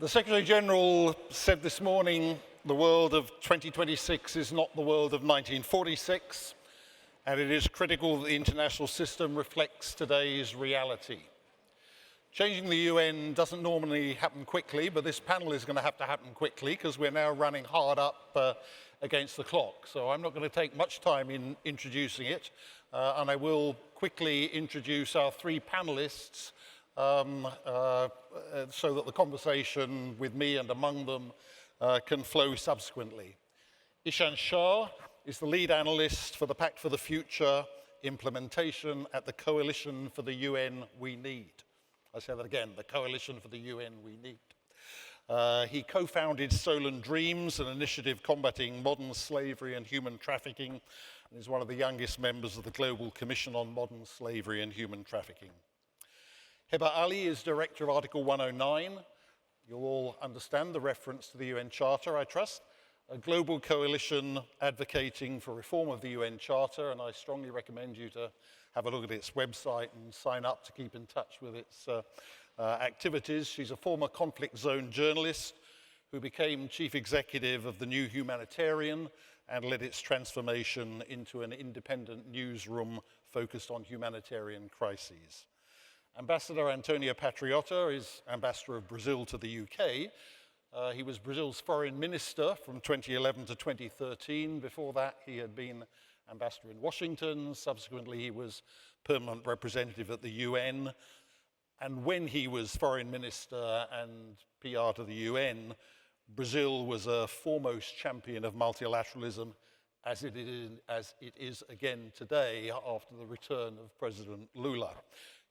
The Secretary-General said this morning the world of 2026 is not the world of 1946, and it is critical that the international system reflects today's reality. Changing the UN doesn't normally happen quickly, but this panel is going to happen quickly because we're now running hard up against the clock. So I'm not going to take much time in introducing it, and I will quickly introduce our three panelists so that the conversation with me and among them can flow subsequently. Ishaan Shah is the lead analyst for the Pact for the Future implementation at the Coalition for the UN We Need. I say that again, the Coalition for the UN We Need. He co-founded Solon Dreams, an initiative combating modern slavery and human trafficking, and is one of the youngest members of the Global Commission on Modern Slavery and Human Trafficking. Heba Ali is director of Article 109. You'll all understand the reference to the UN Charter, I trust. A global coalition advocating for reform of the UN Charter, and I strongly recommend you to have a look at its website and sign up to keep in touch with its activities. She's a former conflict zone journalist who became chief executive of the New Humanitarian and led its transformation into an independent newsroom focused on humanitarian crises. Ambassador Antonio Patriota is ambassador of Brazil to the UK. He was Brazil's foreign minister from 2011 to 2013. Before that, he had been ambassador in Washington. Subsequently, he was permanent representative at the UN. And when he was foreign minister and PR to the UN, Brazil was a foremost champion of multilateralism, as it is again today after the return of President Lula.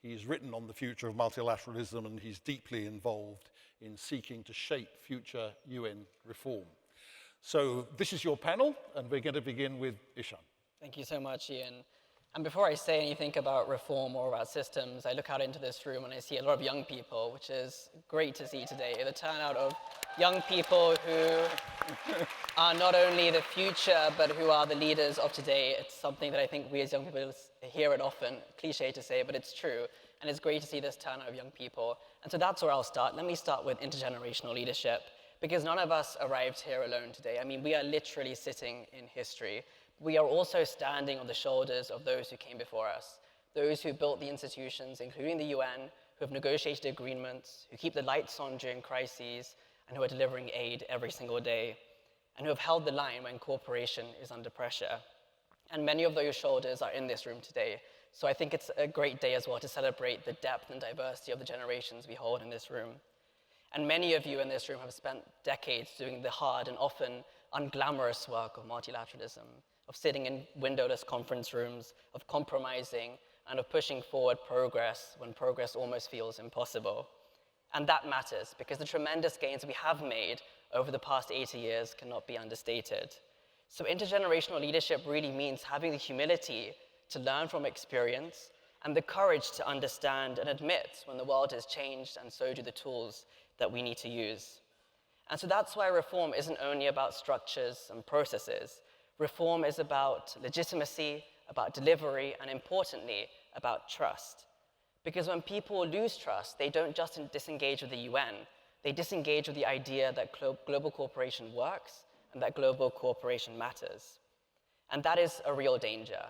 He's written on the future of multilateralism, and he's deeply involved in seeking to shape future UN reform. So this is your panel, and we're going to begin with Ishaan. Thank you so much, Ian. And before I say anything about reform or about systems, I look out into this room and I see a lot of young people, which is great to see today. The turnout of young people who are not only the future, but who are the leaders of today. It's something that I think we as young people hear it often, cliche to say, but it's true. And it's great to see this turnout of young people. And so that's where I'll start. Let me start with intergenerational leadership, because none of us arrived here alone today. I mean, we are literally sitting in history. We are also standing on the shoulders of those who came before us, those who built the institutions, including the UN, who have negotiated agreements, who keep the lights on during crises, and who are delivering aid every single day, and who have held the line when cooperation is under pressure. And many of those shoulders are in this room today. So I think it's a great day as well to celebrate the depth and diversity of the generations we hold in this room. And many of you in this room have spent decades doing the hard and often unglamorous work of multilateralism, of sitting in windowless conference rooms, of compromising, and of pushing forward progress when progress almost feels impossible. And that matters, because the tremendous gains we have made over the past 80 years cannot be understated. So intergenerational leadership really means having the humility to learn from experience and the courage to understand and admit when the world has changed, and so do the tools that we need to use. And so that's why reform isn't only about structures and processes. Reform is about legitimacy, about delivery, and importantly, about trust. Because when people lose trust, they don't just disengage with the UN, they disengage with the idea that global cooperation works and that global cooperation matters. And that is a real danger.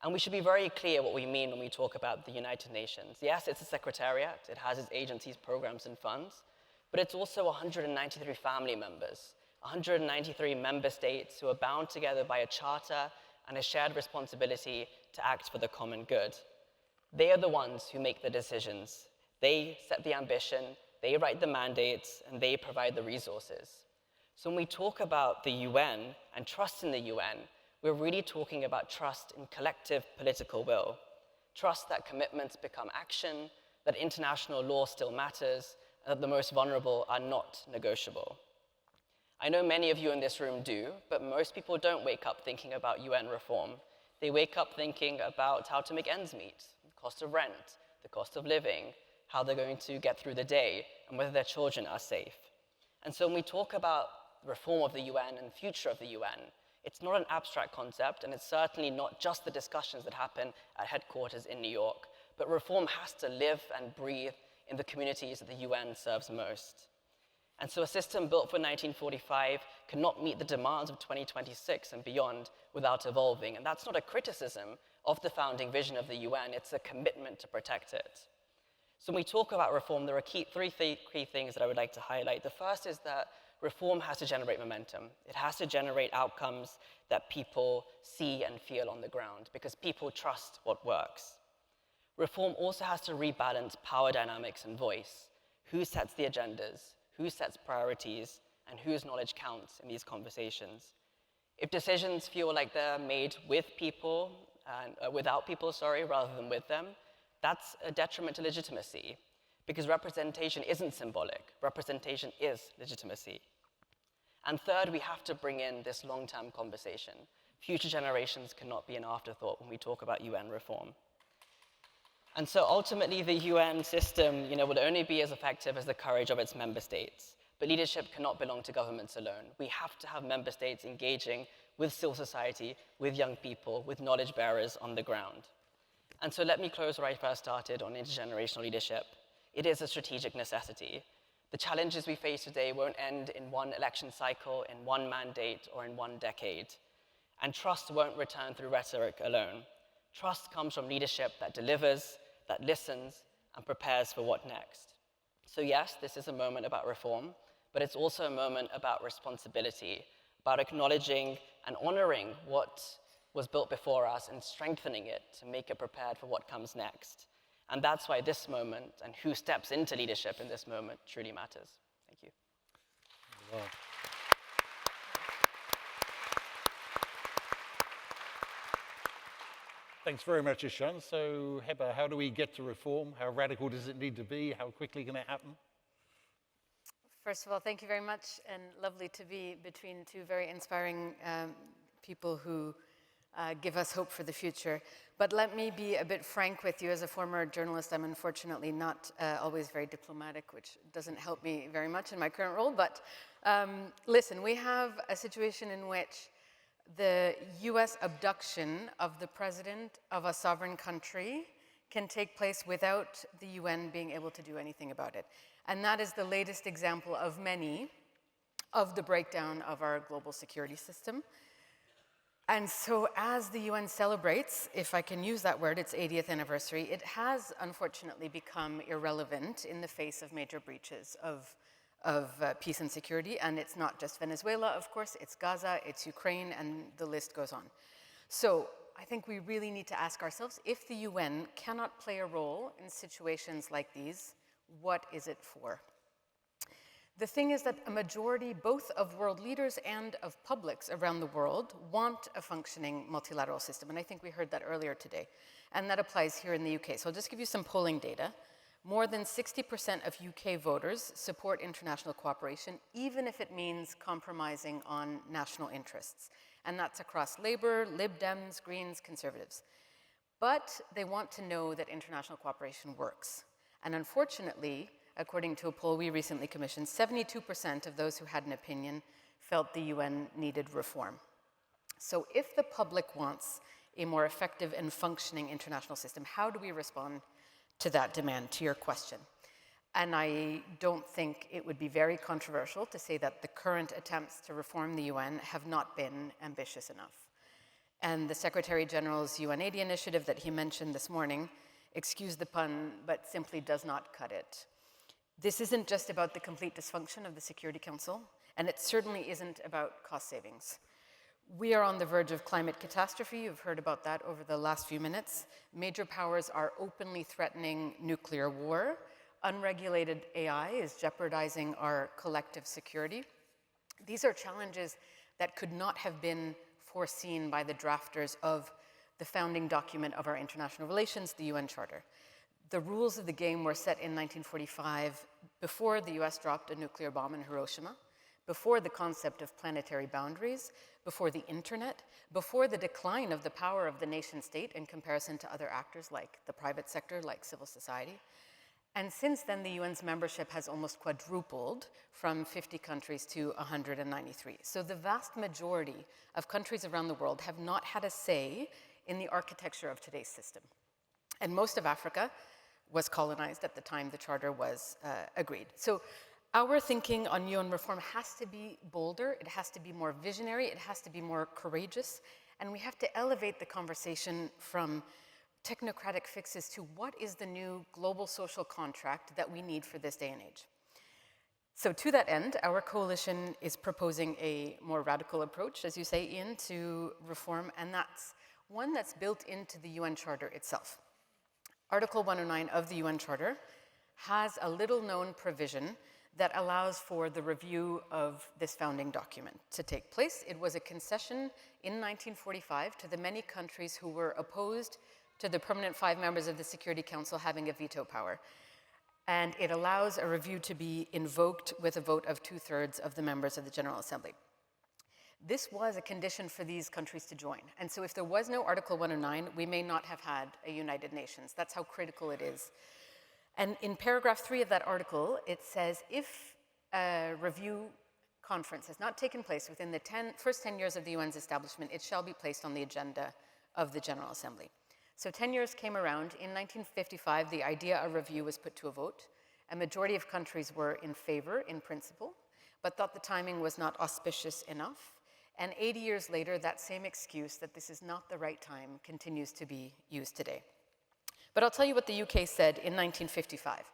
And we should be very clear what we mean when we talk about the United Nations. Yes, it's a secretariat, it has its agencies, programs, and funds, but it's also 193 family members, 193 member states who are bound together by a charter and a shared responsibility to act for the common good. They are the ones who make the decisions. They set the ambition, they write the mandates, and they provide the resources. So when we talk about the UN and trust in the UN, we're really talking about trust in collective political will. Trust that commitments become action, that international law still matters, and that the most vulnerable are not negotiable. I know many of you in this room do, but most people don't wake up thinking about UN reform. They wake up thinking about how to make ends meet, the cost of rent, the cost of living, how they're going to get through the day, and whether their children are safe. And so when we talk about reform of the UN and future of the UN, it's not an abstract concept, and it's certainly not just the discussions that happen at headquarters in New York, but reform has to live and breathe in the communities that the UN serves most. And so a system built for 1945 cannot meet the demands of 2026 and beyond without evolving. And that's not a criticism of the founding vision of the UN, it's a commitment to protect it. So when we talk about reform, there are three key things that I would like to highlight. The first is that reform has to generate momentum. It has to generate outcomes that people see and feel on the ground because people trust what works. Reform also has to rebalance power dynamics and voice. Who sets the agendas? Who sets priorities? And whose knowledge counts in these conversations? If decisions feel like they're made with people, without people, rather than with them, that's a detriment to legitimacy because representation isn't symbolic. Representation is legitimacy. And third, we have to bring in this long-term conversation. Future generations cannot be an afterthought when we talk about UN reform. And so ultimately, the UN system will only be as effective as the courage of its member states. But leadership cannot belong to governments alone. We have to have member states engaging with civil society, with young people, with knowledge bearers on the ground. And so let me close where I first started on intergenerational leadership. It is a strategic necessity. The challenges we face today won't end in one election cycle, in one mandate, or in one decade. And trust won't return through rhetoric alone. Trust comes from leadership that delivers, that listens, and prepares for what next. So yes, this is a moment about reform, but it's also a moment about responsibility, about acknowledging and honoring what was built before us and strengthening it to make it prepared for what comes next. And that's why this moment and who steps into leadership in this moment truly matters. Thank you. Wow. Thanks very much, Ishaan. So, Heba, how do we get to reform? How radical does it need to be? How quickly can it happen? First of all, thank you very much, and lovely to be between two very inspiring people who give us hope for the future. But let me be a bit frank with you. As a former journalist, I'm unfortunately not always very diplomatic, which doesn't help me very much in my current role. But listen, we have a situation in which the US abduction of the president of a sovereign country can take place without the UN being able to do anything about it. And that is the latest example of many of the breakdown of our global security system. And so as the UN celebrates, if I can use that word, its 80th anniversary, it has unfortunately become irrelevant in the face of major breaches of peace and security. And it's not just Venezuela, of course, it's Gaza, it's Ukraine, and the list goes on. So I think we really need to ask ourselves, if the UN cannot play a role in situations like these, what is it for? The thing is that a majority, both of world leaders and of publics around the world, want a functioning multilateral system. And I think we heard that earlier today. And that applies here in the UK. So I'll just give you some polling data. More than 60% of UK voters support international cooperation, even if it means compromising on national interests. And that's across Labour, Lib Dems, Greens, Conservatives. But they want to know that international cooperation works. And unfortunately, according to a poll we recently commissioned, 72% of those who had an opinion felt the UN needed reform. So if the public wants a more effective and functioning international system, how do we respond to that demand, to your question? And I don't think it would be very controversial to say that the current attempts to reform the UN have not been ambitious enough. And the Secretary General's UN80 initiative that he mentioned this morning, excuse the pun, but simply does not cut it. This isn't just about the complete dysfunction of the Security Council, and it certainly isn't about cost savings. We are on the verge of climate catastrophe. You've heard about that over the last few minutes. Major powers are openly threatening nuclear war. Unregulated AI is jeopardizing our collective security. These are challenges that could not have been foreseen by the drafters of the founding document of our international relations, the UN Charter. The rules of the game were set in 1945 before the US dropped a nuclear bomb in Hiroshima, before the concept of planetary boundaries, before the internet, before the decline of the power of the nation state in comparison to other actors like the private sector, like civil society. And since then, the UN's membership has almost quadrupled from 50 countries to 193. So the vast majority of countries around the world have not had a say in the architecture of today's system. And most of Africa was colonized at the time the charter was agreed. So Our thinking on UN reform has to be bolder, it has to be more visionary, it has to be more courageous, and we have to elevate the conversation from technocratic fixes to what is the new global social contract that we need for this day and age. So to that end, our coalition is proposing a more radical approach, as you say, Ian, to reform, and that's one that's built into the UN Charter itself. Article 109 of the UN Charter has a little-known provision that allows for the review of this founding document to take place. It was a concession in 1945 to the many countries who were opposed to the permanent 5 members of the Security Council having a veto power. And it allows a review to be invoked with a vote of 2/3 of the members of the General Assembly. This was a condition for these countries to join. And so if there was no Article 109, we may not have had a United Nations. That's how critical it is. And in paragraph 3 of that article, it says, if a review conference has not taken place within the first 10 years of the UN's establishment, it shall be placed on the agenda of the General Assembly. So 10 years came around. In 1955, the idea of review was put to a vote. A majority of countries were in favor in principle, but thought the timing was not auspicious enough. And 80 years later, that same excuse that this is not the right time continues to be used today. But I'll tell you what the UK said in 1955.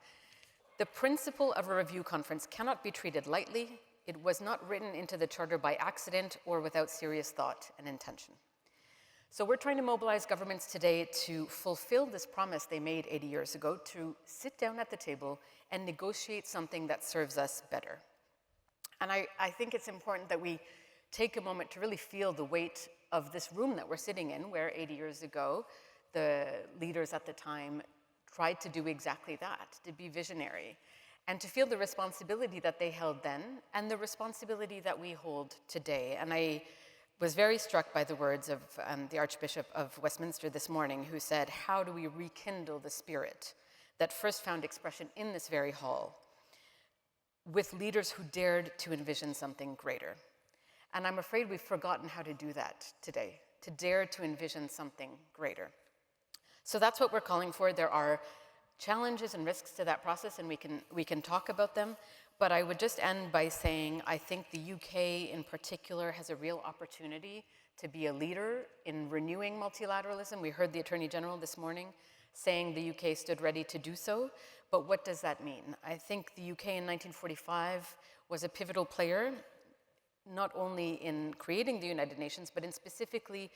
The principle of a review conference cannot be treated lightly. It was not written into the Charter by accident or without serious thought and intention. So we're trying to mobilize governments today to fulfill this promise they made 80 years ago, to sit down at the table and negotiate something that serves us better. And I think it's important that we take a moment to really feel the weight of this room that we're sitting in, where 80 years ago, the leaders at the time tried to do exactly that, to be visionary, and to feel the responsibility that they held then and the responsibility that we hold today. And I was very struck by the words of the Archbishop of Westminster this morning, who said, how do we rekindle the spirit that first found expression in this very hall with leaders who dared to envision something greater? And I'm afraid we've forgotten how to do that today, to dare to envision something greater. So that's what we're calling for. There are challenges and risks to that process, and we can talk about them. But I would just end by saying I think the UK in particular has a real opportunity to be a leader in renewing multilateralism. We heard the Attorney General this morning saying the UK stood ready to do so. But what does that mean? I think the UK in 1945 was a pivotal player, not only in creating the United Nations, but in specifically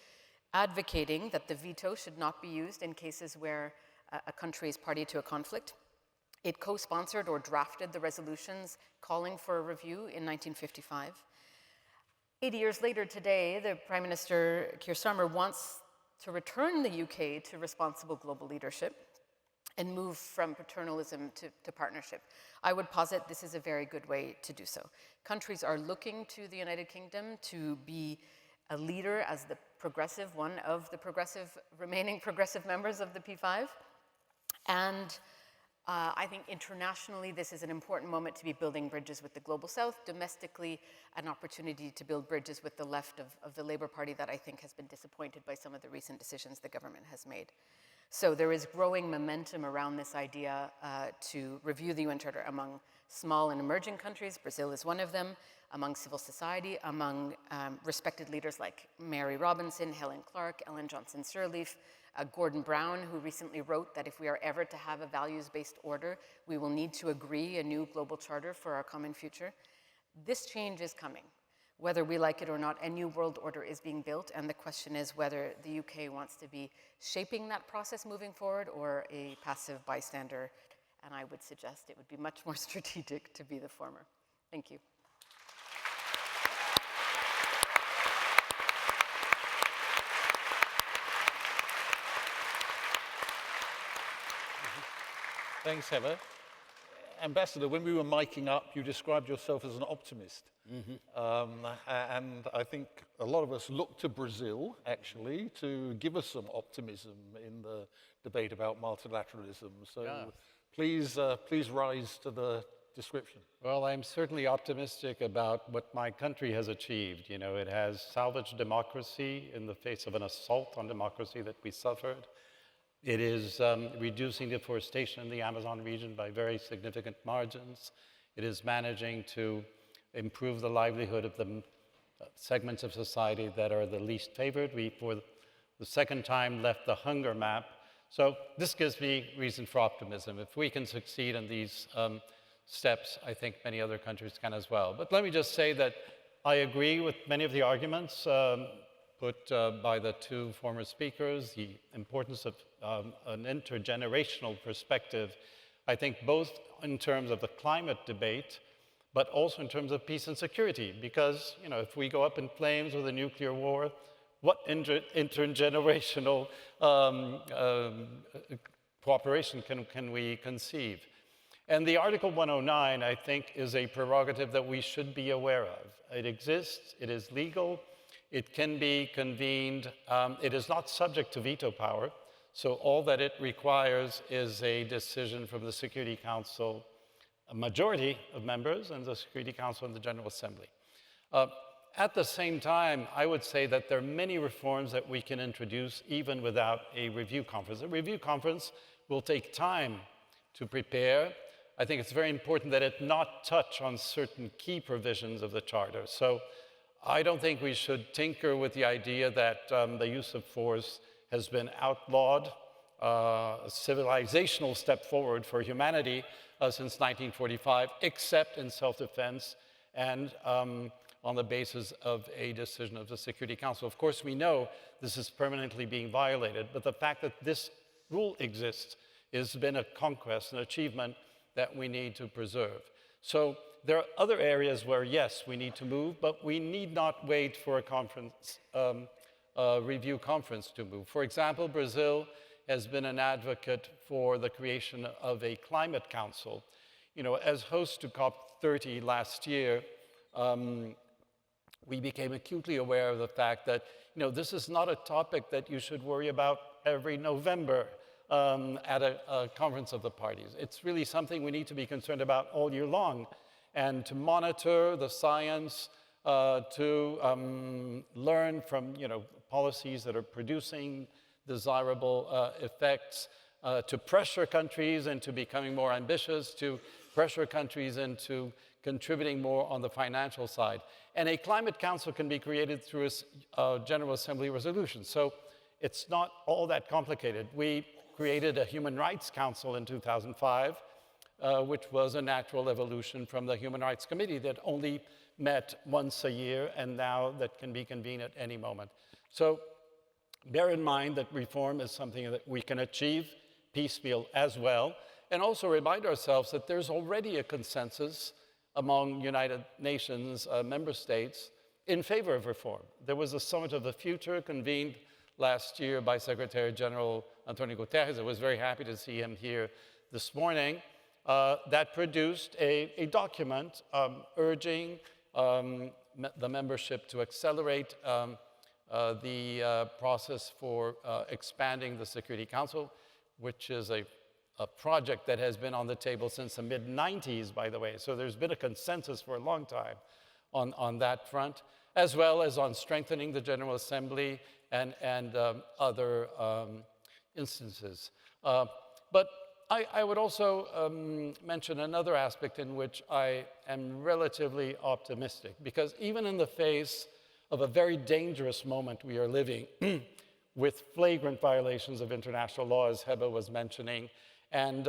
advocating that the veto should not be used in cases where a country is party to a conflict. It co-sponsored or drafted the resolutions calling for a review in 1955. 80 years later today, the Prime Minister, Keir Starmer, wants to return the UK to responsible global leadership and move from paternalism to partnership. I would posit this is a very good way to do so. Countries are looking to the United Kingdom to be a leader as the progressive, one of the remaining progressive members of the P5. And I think internationally, this is an important moment to be building bridges with the Global South. Domestically, an opportunity to build bridges with the left of the Labour Party that I think has been disappointed by some of the recent decisions the government has made. So there is growing momentum around this idea to review the UN Charter among small and emerging countries. Brazil is one of them, among civil society, among respected leaders like Mary Robinson, Helen Clark, Ellen Johnson Sirleaf, Gordon Brown, who recently wrote that if we are ever to have a values-based order, we will need to agree a new global charter for our common future. This change is coming. Whether we like it or not, a new world order is being built, and the question is whether the UK wants to be shaping that process moving forward or a passive bystander, and I would suggest it would be much more strategic to be the former. Thank you. Thanks, Heba. Ambassador, when we were miking up, you described yourself as an optimist. And I think a lot of us look to Brazil, actually, to give us some optimism in the debate about multilateralism. So yeah. Please rise to the description. Well, I'm certainly optimistic about what my country has achieved. You know, it has salvaged democracy in the face of an assault on democracy that we suffered. It is reducing deforestation in the Amazon region by very significant margins. It is managing to improve the livelihood of the segments of society that are the least favored. We, for the second time, left the hunger map. So this gives me reason for optimism. If we can succeed in these steps, I think many other countries can as well. But let me just say that I agree with many of the arguments put by the two former speakers, the importance of an intergenerational perspective, I think both in terms of the climate debate, but also in terms of peace and security, because if we go up in flames with a nuclear war, what intergenerational cooperation can we conceive? And the Article 109, I think, is a prerogative that we should be aware of. It exists, it is legal, it can be convened, it is not subject to veto power, so all that it requires is a decision from the Security Council, a majority of members, and the Security Council and the General Assembly. At the same time, I would say that there are many reforms that we can introduce even without a review conference. A review conference will take time to prepare. I think it's very important that it not touch on certain key provisions of the Charter. So I don't think we should tinker with the idea that the use of force has been outlawed, a civilizational step forward for humanity since 1945, except in self-defense and on the basis of a decision of the Security Council. Of course, we know this is permanently being violated, but the fact that this rule exists has been a conquest, an achievement that we need to preserve. So there are other areas where, yes, we need to move, but we need not wait for a conference, review conference to move. For example, Brazil has been an advocate for the creation of a climate council. As host to COP30 last year, we became acutely aware of the fact that, this is not a topic that you should worry about every November at a conference of the parties. It's really something we need to be concerned about all year long, and to monitor the science, to learn from policies that are producing desirable effects, to pressure countries into becoming more ambitious, to pressure countries into contributing more on the financial side. And a climate council can be created through a General Assembly resolution. So it's not all that complicated. We created a Human Rights Council in 2005, which was a natural evolution from the Human Rights Committee that only met once a year, and now that can be convened at any moment. So bear in mind that reform is something that we can achieve piecemeal as well, and also remind ourselves that there's already a consensus among United Nations member states in favor of reform. There was a Summit of the Future convened last year by Secretary General Antonio Guterres. I was very happy to see him here this morning. That produced a document urging the membership to accelerate the process for expanding the Security Council, which is a project that has been on the table since the mid-90s, by the way. So there's been a consensus for a long time on that front, as well as on strengthening the General Assembly and other instances. But I would also mention another aspect in which I am relatively optimistic, because even in the face of a very dangerous moment we are living with flagrant violations of international law, as Heba was mentioning, and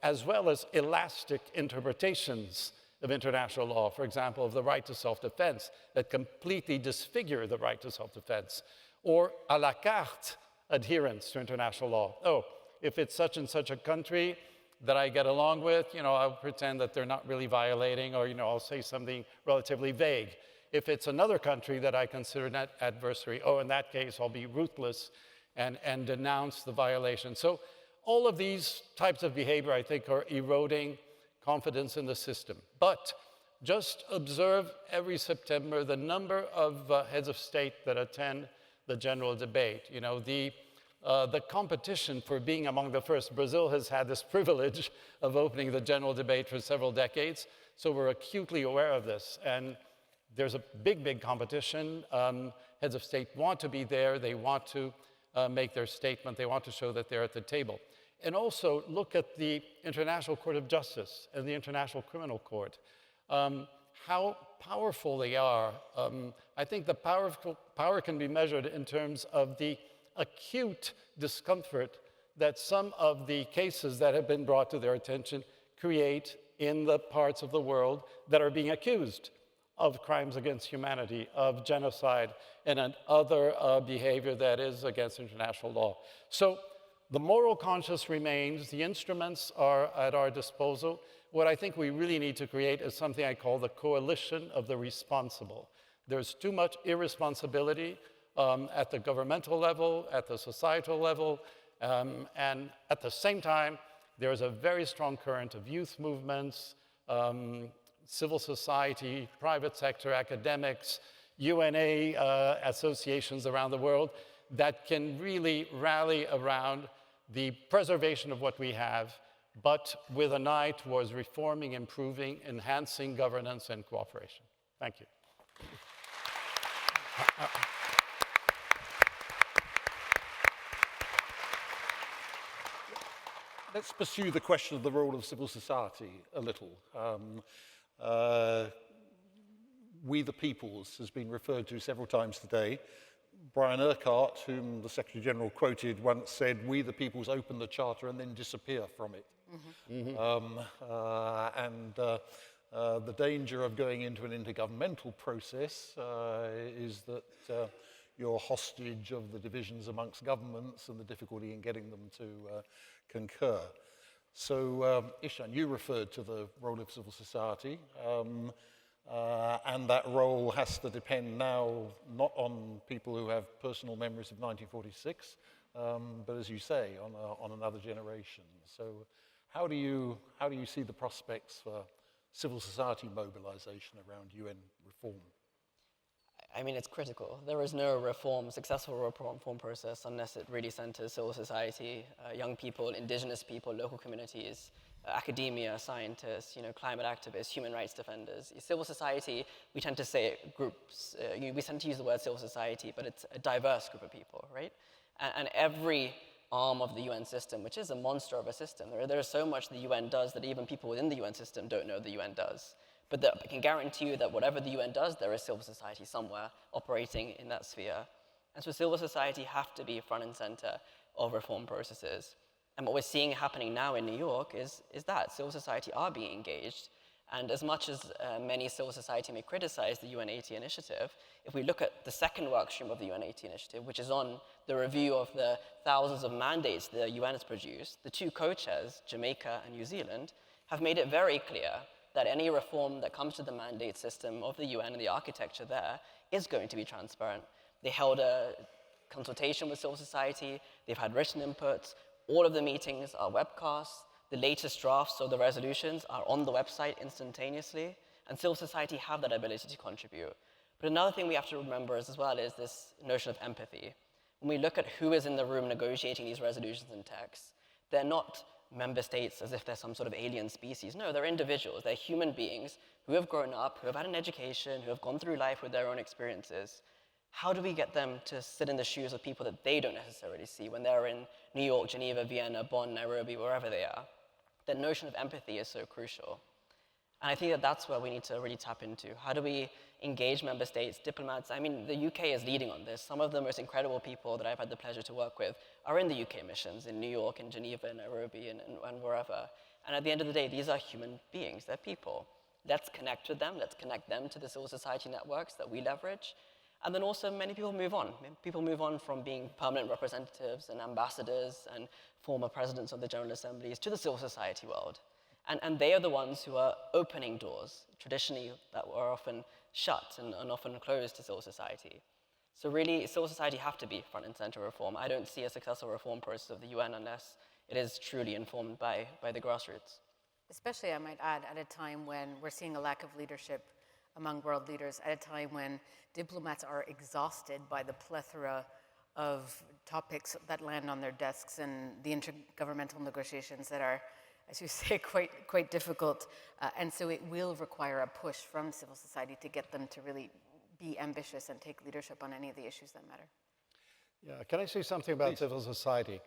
as well as elastic interpretations of international law, for example, of the right to self-defense that completely disfigure the right to self-defense, or à la carte adherence to international law. Oh, if it's such and such a country that I get along with, I'll pretend that they're not really violating, or, I'll say something relatively vague. If it's another country that I consider an adversary, oh, in that case, I'll be ruthless and denounce the violation. So all of these types of behavior, I think, are eroding confidence in the system. But just observe every September the number of heads of state that attend the general debate. The competition for being among the first. Brazil has had this privilege of opening the general debate for several decades, so we're acutely aware of this. And there's a big competition. Heads of state want to be there. They want to make their statement. They want to show that they're at the table. and also look at the International Court of Justice and the International Criminal Court, how powerful they are. I think the power can be measured in terms of the acute discomfort that some of the cases that have been brought to their attention create in the parts of the world that are being accused of crimes against humanity, of genocide, and other behavior that is against international law. So the moral conscience remains, the instruments are at our disposal. What I think we really need to create is something I call the coalition of the responsible. There's too much irresponsibility at the governmental level, at the societal level, and at the same time, there's a very strong current of youth movements, civil society, private sector, academics, UNA associations around the world that can really rally around the preservation of what we have, but with an eye towards reforming, improving, enhancing governance and cooperation. Thank you. Let's pursue the question of the role of civil society a little. We the peoples has been referred to several times today. Brian Urquhart, whom the Secretary General quoted, once said, "We the peoples open the Charter and then disappear from it." The danger of going into an intergovernmental process is that you're hostage of the divisions amongst governments and the difficulty in getting them to concur. So, Ishaan, you referred to the role of civil society, and that role has to depend now not on people who have personal memories of 1946, but as you say, on another generation. So, how do you see the prospects for civil society mobilization around UN reform? I mean, it's critical. There is no successful reform process unless it really centers civil society, young people, indigenous people, local communities, academia, scientists, climate activists, human rights defenders. Civil society, we tend to say groups. We tend to use the word civil society, but it's a diverse group of people, right? And every arm of the UN system, which is a monster of a system. There is so much the UN does that even people within the UN system don't know the UN does. But I can guarantee you that whatever the UN does, there is civil society somewhere operating in that sphere. And so civil society have to be front and center of reform processes. And what we're seeing happening now in New York is that civil society are being engaged. And as much as many civil society may criticize the UN80 initiative, if we look at the second work stream of the UN80 initiative, which is on the review of the thousands of mandates the UN has produced, the two co-chairs, Jamaica and New Zealand, have made it very clear that any reform that comes to the mandate system of the UN and the architecture there is going to be transparent. They held a consultation with civil society, they've had written inputs, all of the meetings are webcasts, the latest drafts of the resolutions are on the website instantaneously, and civil society have that ability to contribute. But another thing we have to remember as well is this notion of empathy. When we look at who is in the room negotiating these resolutions and texts, they're not member states as if they're some sort of alien species. No, they're individuals. They're human beings who have grown up, who have had an education, who have gone through life with their own experiences. How do we get them to sit in the shoes of people that they don't necessarily see when they're in New York, Geneva, Vienna, Bonn, Nairobi, wherever they are? The notion of empathy is so crucial. And I think that that's where we need to really tap into. How do we engage member states, diplomats? I mean, the UK is leading on this. Some of the most incredible people that I've had the pleasure to work with are in the UK missions, in New York, in Geneva, Nairobi, and wherever. And at the end of the day, these are human beings. They're people. Let's connect with them. Let's connect them to the civil society networks that we leverage. And then also many people move on. People move on from being permanent representatives and ambassadors and former presidents of the General Assemblies to the civil society world. And they are the ones who are opening doors, traditionally that were often shut and often closed to civil society. So really, civil society have to be front and center reform. I don't see a successful reform process of the UN unless it is truly informed by the grassroots. Especially, I might add, at a time when we're seeing a lack of leadership among world leaders, at a time when diplomats are exhausted by the plethora of topics that land on their desks and the intergovernmental negotiations that are, as you say, quite difficult. And so it will require a push from civil society to get them to really be ambitious and take leadership on any of the issues that matter. Yeah, can I say something about civil society?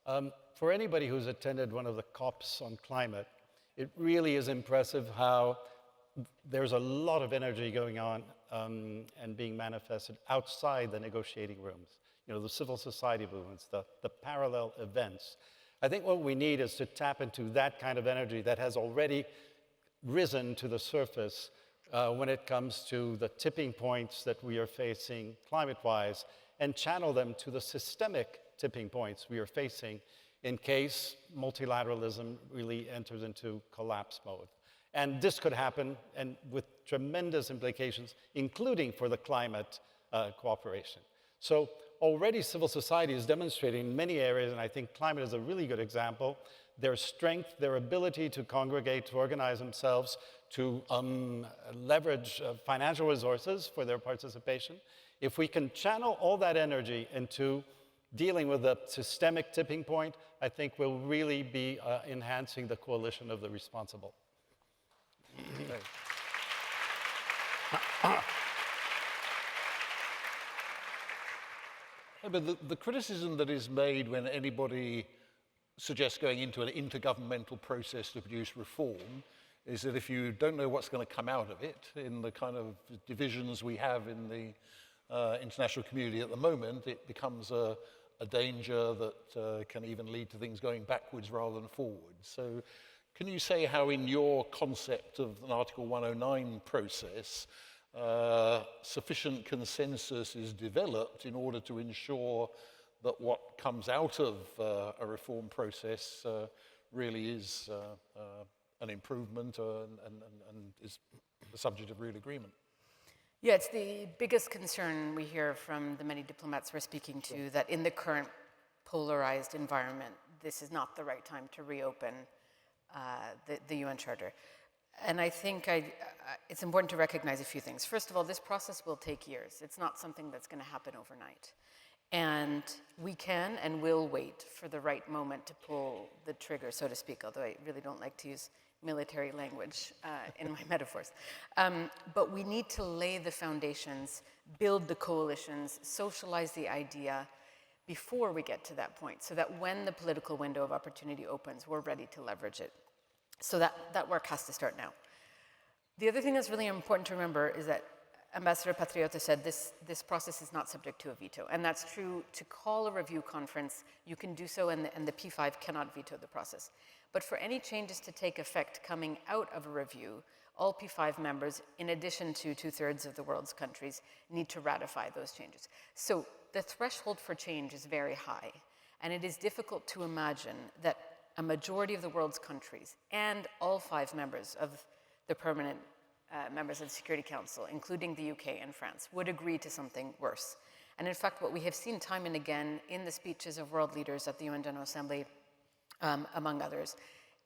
For anybody who's attended one of the COPs on climate, it really is impressive how there's a lot of energy going on and being manifested outside the negotiating rooms. You know, the civil society movements, the parallel events. I think what we need is to tap into that kind of energy that has already risen to the surface when it comes to the tipping points that we are facing climate-wise, and channel them to the systemic tipping points we are facing in case multilateralism really enters into collapse mode. And this could happen, and with tremendous implications, including for the climate cooperation. So already civil society is demonstrating in many areas, and I think climate is a really good example, their strength, their ability to congregate, to organize themselves, to leverage financial resources for their participation. If we can channel all that energy into dealing with the systemic tipping point, I think we'll really be enhancing the coalition of the responsible. But the criticism that is made when anybody suggests going into an intergovernmental process to produce reform is that if you don't know what's going to come out of it, in the kind of divisions we have in the international community at the moment, it becomes a danger that can even lead to things going backwards rather than forwards. So can you say how in your concept of an Article 109 process, sufficient consensus is developed in order to ensure that what comes out of a reform process really is an improvement and is the subject of real agreement? Yeah, it's the biggest concern we hear from the many diplomats we're speaking to, that in the current polarized environment, this is not the right time to reopen the UN Charter. And I think it's important to recognize a few things. First of all, this process will take years. It's not something that's going to happen overnight. And we can and will wait for the right moment to pull the trigger, so to speak, although I really don't like to use military language in my metaphors. But we need to lay the foundations, build the coalitions, socialize the idea before we get to that point, so that when the political window of opportunity opens, we're ready to leverage it. So that work has to start now. The other thing that's really important to remember is that Ambassador Patriota said this process is not subject to a veto. And that's true. To call a review conference, you can do so, and the P5 cannot veto the process. But for any changes to take effect coming out of a review, all P5 members, in addition to 2/3 of the world's countries, need to ratify those changes. So the threshold for change is very high. And it is difficult to imagine that a majority of the world's countries and all 5 members of the permanent members of the Security Council, including the UK and France, would agree to something worse. And in fact, what we have seen time and again in the speeches of world leaders at the UN General Assembly, among others,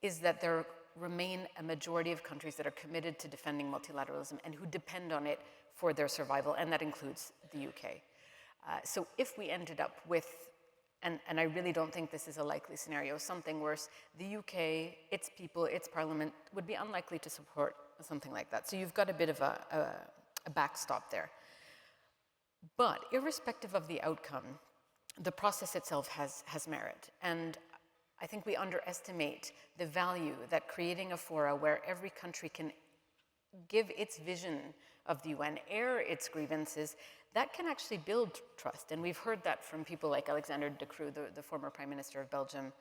is that there remain a majority of countries that are committed to defending multilateralism and who depend on it for their survival, and that includes the UK. So if we ended up with, and I really don't think this is a likely scenario, something worse, the UK, its people, its parliament would be unlikely to support something like that. So you've got a bit of a backstop there. But irrespective of the outcome, the process itself has merit. And I think we underestimate the value that creating a fora where every country can give its vision of the UN, air its grievances, that can actually build trust. And we've heard that from people like Alexander De Croo, the former Prime Minister of Belgium,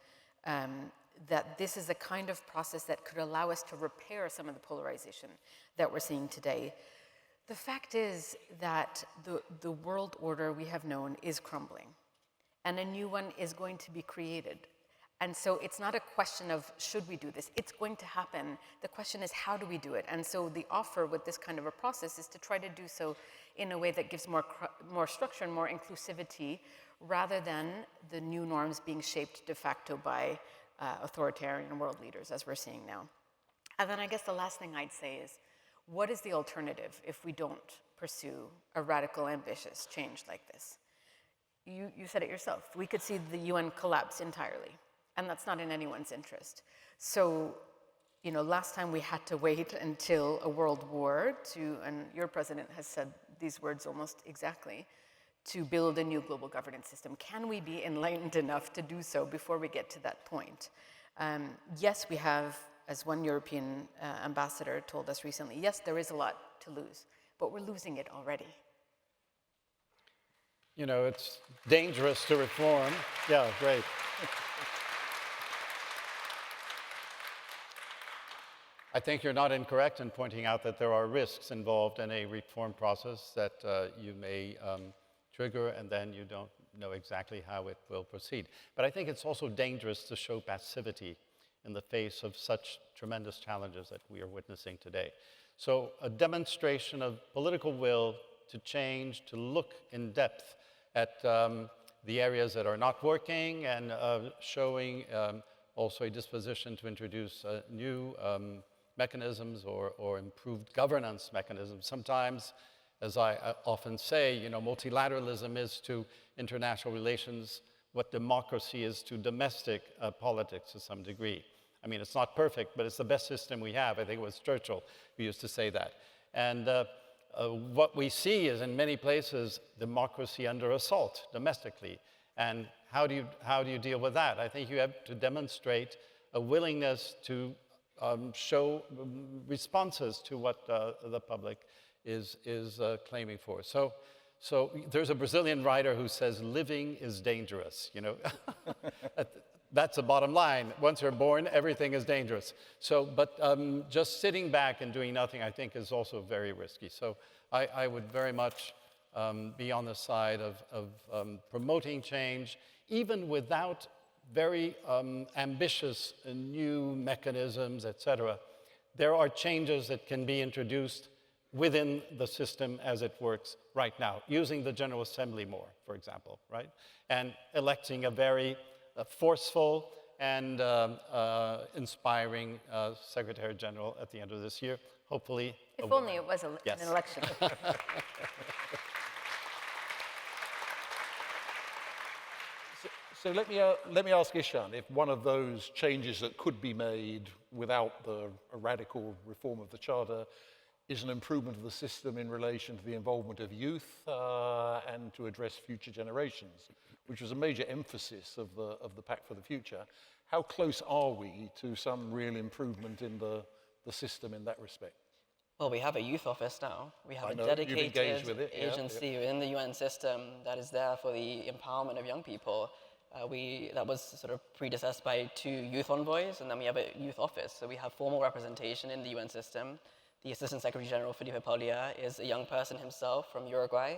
that this is the kind of process that could allow us to repair some of the polarization that we're seeing today. The fact is that the world order we have known is crumbling, and a new one is going to be created. And so it's not a question of should we do this, it's going to happen. The question is how do we do it? And so the offer with this kind of a process is to try to do so in a way that gives more structure and more inclusivity, rather than the new norms being shaped de facto by authoritarian world leaders, as we're seeing now. And then I guess the last thing I'd say is, what is the alternative if we don't pursue a radical, ambitious change like this? You said it yourself. We could see the UN collapse entirely, and that's not in anyone's interest. So, you know, last time we had to wait until a world war and your president has said these words almost exactly, to build a new global governance system? Can we be enlightened enough to do so before we get to that point? Yes, we have, as one European ambassador told us recently, yes, there is a lot to lose, but we're losing it already. You know, it's dangerous to reform. Yeah, great. I think you're not incorrect in pointing out that there are risks involved in a reform process that you may trigger, and then you don't know exactly how it will proceed. But I think it's also dangerous to show passivity in the face of such tremendous challenges that we are witnessing today. So a demonstration of political will to change, to look in depth at the areas that are not working, and showing also a disposition to introduce new mechanisms or improved governance mechanisms. Sometimes, as I often say, you know, multilateralism is to international relations what democracy is to domestic politics to some degree. I mean, it's not perfect, but it's the best system we have. I think it was Churchill who used to say that. And what we see is, in many places, democracy under assault domestically. And how do you deal with that? I think you have to demonstrate a willingness to show responses to what the public is claiming for. So there's a Brazilian writer who says, living is dangerous, you know. That's the bottom line. Once you're born, everything is dangerous. So, but just sitting back and doing nothing, I think, is also very risky. So I would very much be on the side of promoting change, even without very ambitious new mechanisms, etc. There are changes that can be introduced within the system as it works right now, using the General Assembly more, for example, right? And electing a very forceful and inspiring Secretary General at the end of this year, hopefully. If only it was an election. So let me ask Ishaan, if one of those changes that could be made without a radical reform of the Charter is an improvement of the system in relation to the involvement of youth and to address future generations, which was a major emphasis of the Pact for the Future. How close are we to some real improvement in the system in that respect? Well, we have a youth office now. We have a you've dedicated engaged with it, agency within the UN system that is there for the empowerment of young people. That was sort of predecessed by 2 youth envoys, and then we have a youth office. So we have formal representation in the UN system. The Assistant Secretary General, Felipe Paulia, is a young person himself from Uruguay.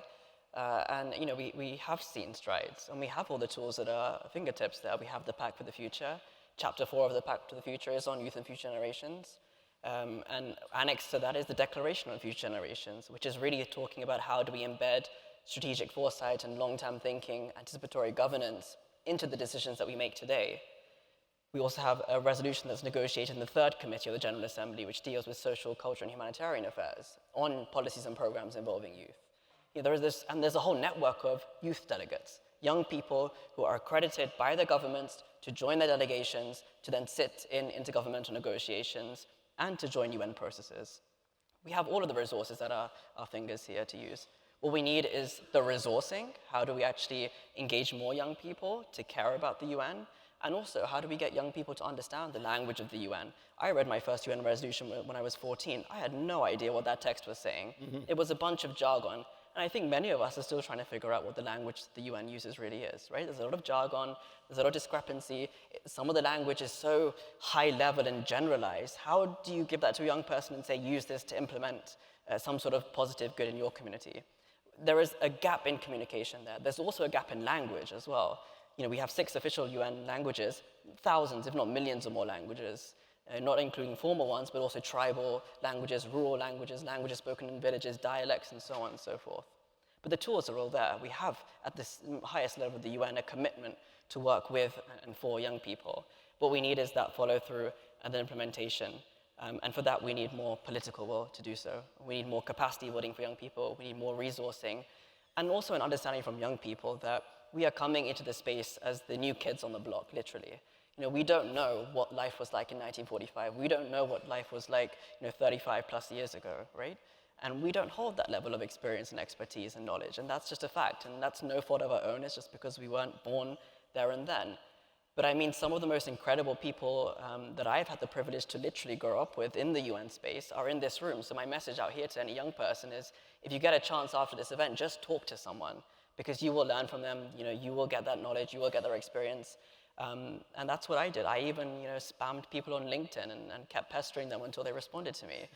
And you know, we have seen strides, and we have all the tools at our fingertips there. We have the Pact for the Future. Chapter 4 of the Pact for the Future is on youth and future generations. And annexed to that is the Declaration on Future Generations, which is really talking about how do we embed strategic foresight and long-term thinking, anticipatory governance into the decisions that we make today. We also have a resolution that's negotiated in the 3rd Committee of the General Assembly, which deals with social, culture, and humanitarian affairs on policies and programs involving youth. You know, there's a whole network of youth delegates, young people who are accredited by their governments to join their delegations, to then sit in intergovernmental negotiations, and to join UN processes. We have all of the resources at our fingers here to use. What we need is the resourcing. How do we actually engage more young people to care about the UN? And also, how do we get young people to understand the language of the UN? I read my first UN resolution when I was 14. I had no idea what that text was saying. Mm-hmm. It was a bunch of jargon. And I think many of us are still trying to figure out what the language the UN uses really is, right? There's a lot of jargon, there's a lot of discrepancy. Some of the language is so high level and generalized. How do you give that to a young person and say, use this to implement some sort of positive good in your community? There is a gap in communication there. There's also a gap in language as well. You know, we have 6 official UN languages, thousands, if not millions or more languages, not including formal ones, but also tribal languages, rural languages, languages spoken in villages, dialects, and so on and so forth. But the tools are all there. We have, at this highest level of the UN, a commitment to work with and for young people. What we need is that follow-through and the implementation. And for that, we need more political will to do so. We need more capacity building for young people. We need more resourcing. And also an understanding from young people that we are coming into the space as the new kids on the block, literally. You know, we don't know what life was like in 1945. We don't know what life was like, 35 plus years ago, right? And we don't hold that level of experience and expertise and knowledge, and that's just a fact, and that's no fault of our own, it's just because we weren't born there and then. But I mean, some of the most incredible people that I've had the privilege to literally grow up with in the UN space are in this room. So my message out here to any young person is, if you get a chance after this event, just talk to someone, because you will learn from them, you will get that knowledge, you will get their experience. And that's what I did. I even spammed people on LinkedIn and kept pestering them until they responded to me.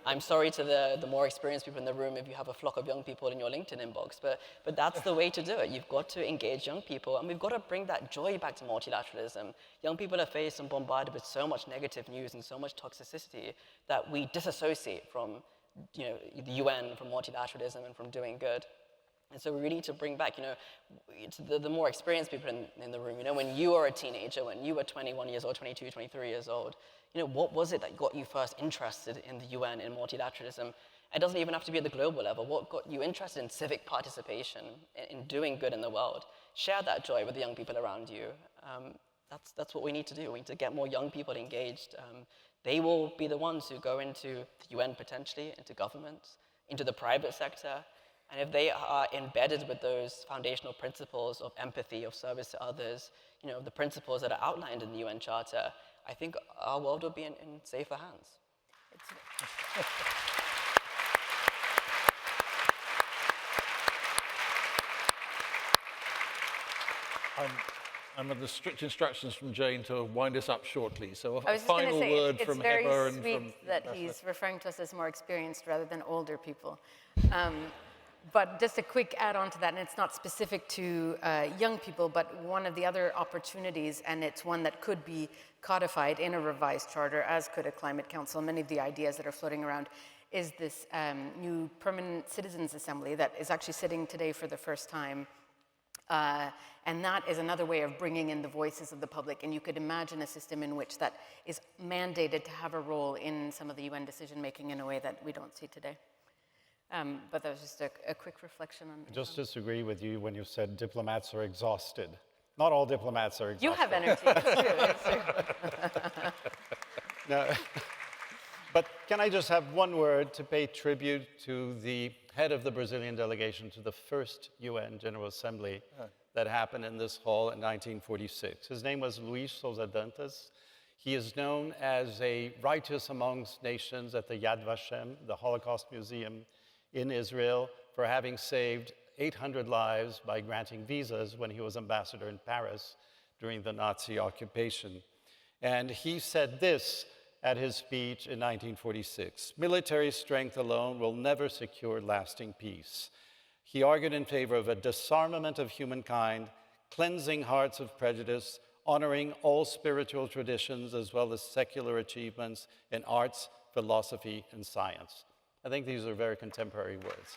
I'm sorry to the more experienced people in the room if you have a flock of young people in your LinkedIn inbox, but that's the way to do it. You've got to engage young people, and we've got to bring that joy back to multilateralism. Young people are faced and bombarded with so much negative news and so much toxicity that we disassociate from the UN, from multilateralism, and from doing good. And so we really need to bring back, the more experienced people in the room, when you were a teenager, when you were 21 years old, 22, 23 years old, what was it that got you first interested in the UN, in multilateralism? It doesn't even have to be at the global level. What got you interested in civic participation, in doing good in the world? Share that joy with the young people around you. That's what we need to do. We need to get more young people engaged. They will be the ones who go into the UN potentially, into governments, into the private sector. And if they are embedded with those foundational principles of empathy, of service to others, the principles that are outlined in the UN Charter, I think our world will be in safer hands. I'm under strict instructions from Jane to wind us up shortly. So I a was just going to final say, word it's from very Heba and sweet from that he's referring to us as more experienced rather than older people. But just a quick add-on to that, and it's not specific to young people, but one of the other opportunities, and it's one that could be codified in a revised charter, as could a climate council, many of the ideas that are floating around, is this new permanent citizens assembly that is actually sitting today for the first time. And that is another way of bringing in the voices of the public. And you could imagine a system in which that is mandated to have a role in some of the UN decision-making in a way that we don't see today. But that was just a quick reflection on... I just disagree with you when you said diplomats are exhausted. Not all diplomats are exhausted. You have energy, it's true. No. But can I just have one word to pay tribute to the head of the Brazilian delegation to the first UN General Assembly that happened in this hall in 1946. His name was Luis Souza Dantas. He is known as a righteous amongst nations at the Yad Vashem, the Holocaust Museum in Israel, for having saved 800 lives by granting visas when he was ambassador in Paris during the Nazi occupation. And he said this at his speech in 1946: "Military strength alone will never secure lasting peace." He argued in favor of a disarmament of humankind, cleansing hearts of prejudice, honoring all spiritual traditions as well as secular achievements in arts, philosophy, and science. I think these are very contemporary words.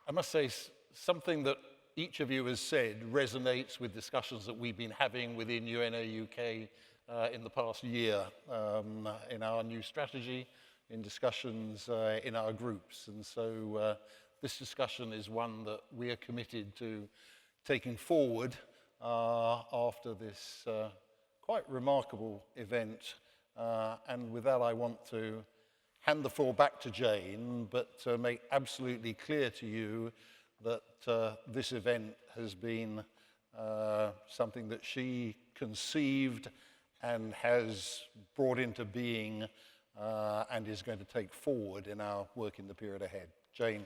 I must say, something that each of you has said resonates with discussions that we've been having within UNA UK in the past year, in our new strategy, in discussions in our groups. And so this discussion is one that we are committed to taking forward after this quite remarkable event. And with that, I want to hand the floor back to Jane, but to make absolutely clear to you that this event has been something that she conceived and has brought into being and is going to take forward in our work in the period ahead. Jane.